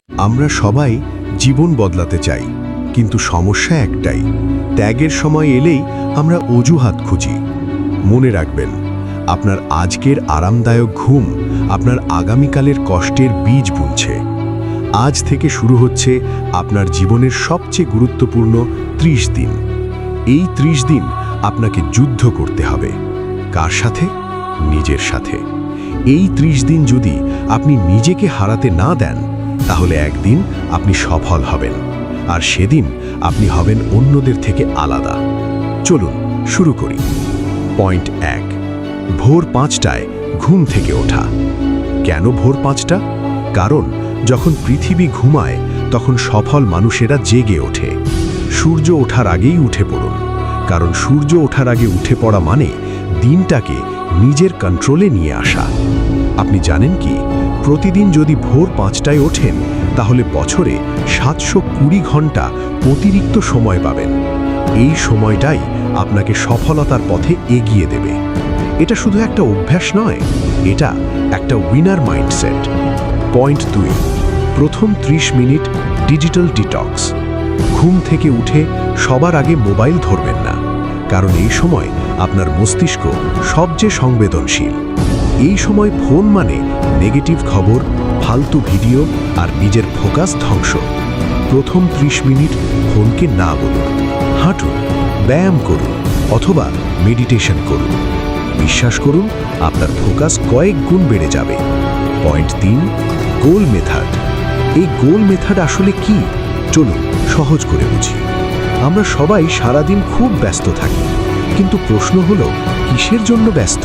আমরা সবাই জীবন বদলাতে চাই, কিন্তু সমস্যা একটাই, ত্যাগের সময় এলেই আমরা অজুহাত খুঁজি। মনে রাখবেন, আপনার আজকের আরামদায়ক ঘুম আপনার আগামীকালের কষ্টের বীজ বুনছে। আজ থেকে শুরু হচ্ছে আপনার জীবনের সবচেয়ে গুরুত্বপূর্ণ 30 দিন। এই 30 দিন আপনাকে যুদ্ধ করতে হবে। কার সাথে? নিজের সাথে। এই 30 দিন যদি আপনি নিজেকে হারাতে না দেন, তাহলে একদিন আপনি সফল হবেন, আর সেদিন আপনি হবেন অন্যদের থেকে আলাদা। চলুন শুরু করি। পয়েন্ট 1, ভোর 5টায় ঘুম থেকে ওঠা। কেন ভোর 5টা? কারণ যখন পৃথিবী ঘুমায় তখন সফল মানুষেরা জেগে ওঠে। সূর্য ওঠার আগেই উঠে পড়ুন, কারণ সূর্য ওঠার আগে উঠে পড়া মানে দিনটাকে নিজের কন্ট্রোলে নিয়ে আসা। আপনি জানেন কি, প্রতিদিন যদি ভোর 5টায় ওঠেন তাহলে বছরে 720 ঘন্টা অতিরিক্ত সময় পাবেন। এই সময়টাই আপনাকে সফলতার পথে এগিয়ে দেবে। এটা শুধু একটা অভ্যাস নয়, এটা একটা উইনার মাইন্ডসেট। পয়েন্ট 2, প্রথম 30 মিনিট ডিজিটাল ডিটক্স। ঘুম থেকে উঠে সবার আগে মোবাইল ধরবেন না, কারণ এই সময় আপনার মস্তিষ্ক সবচেয়ে সংবেদনশীল। এই সময় ফোন মানে নেগেটিভ খবর, ফালতু ভিডিও আর নিজের ফোকাস ধ্বংস। প্রথম 30 মিনিট ফোনকে না বলুন, হাঁটুন, ব্যায়াম করুন অথবা মেডিটেশন করুন। বিশ্বাস করুন, আপনার ফোকাস কয়েক গুণ বেড়ে যাবে। পয়েন্ট 3, গোল মেথড। এই গোল মেথড আসলে কি? চলুন সহজ করে বুঝি। আমরা সবাই সারাদিন খুব ব্যস্ত থাকি, কিন্তু প্রশ্ন হলো, কিসের জন্য ব্যস্ত?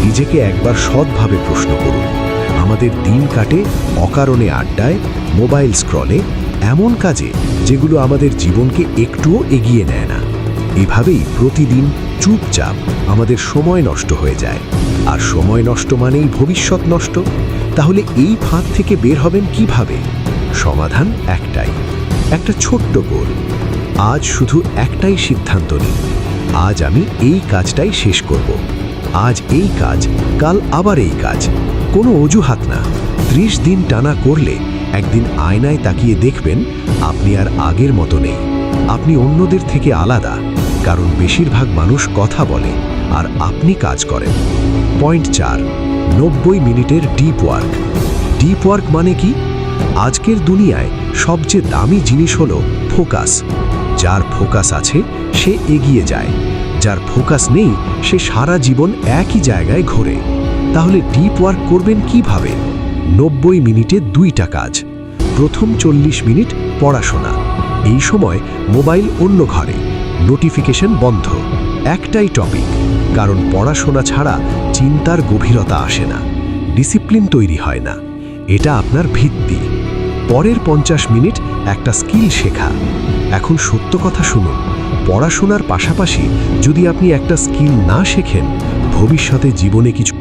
নিজেকে একবার সৎভাবে প্রশ্ন করুন। আমাদের দিন কাটে অকারণে আড্ডায়, মোবাইল স্ক্রলে, এমন কাজে যেগুলো আমাদের জীবনকে একটুও এগিয়ে নেয় না। এভাবেই প্রতিদিন চুপচাপ আমাদের সময় নষ্ট হয়ে যায়, আর সময় নষ্ট মানেই ভবিষ্যৎ নষ্ট। তাহলে এই ফাঁদ থেকে বের হবেন কিভাবে? সমাধান একটাই, একটা ছোট্ট গোল। আজ শুধু একটাই সিদ্ধান্ত নিন, আজ আমি এই কাজটাই শেষ করব। আজ এই কাজ, কাল আবার এই কাজ। কোনো অজুহাত না। 30 দিন টানা করলে একদিন আয়নায় তাকিয়ে দেখবেন আপনি আর আগের মতো নেই। আপনি অন্যদের থেকে আলাদা, কারণ বেশিরভাগ মানুষ কথা বলে আর আপনি কাজ করেন। পয়েন্ট 4, 90 মিনিটের ডিপ ওয়ার্ক। ডিপ ওয়ার্ক মানে কি? আজকের দুনিয়ায় সবচেয়ে দামি জিনিস হলো ফোকাস। যার ফোকাস আছে সে এগিয়ে যায়, যার ফোকাস নেই সে সারা জীবন একই জায়গায় ঘোরে। তাহলে ডিপ ওয়ার্ক করবেন কিভাবে? 90 মিনিটে 2টা কাজ। প্রথম 40 মিনিট পড়াশোনা। এই সময় মোবাইল অন্য ঘরে, নোটিফিকেশন বন্ধ, একটাই টপিক। কারণ পড়াশোনা ছাড়া চিন্তার গভীরতা আসে না, ডিসিপ্লিন তৈরি হয় না। এটা আপনার ভিত্তি। পরের 50 মিনিট একটা স্কিল শেখা। এখন সত্য কথা শুনুন, পড়াশোনার পাশাপাশি যদি আপনি একটা স্কিল না শেখেন, ভবিষ্যতে জীবনে কিছু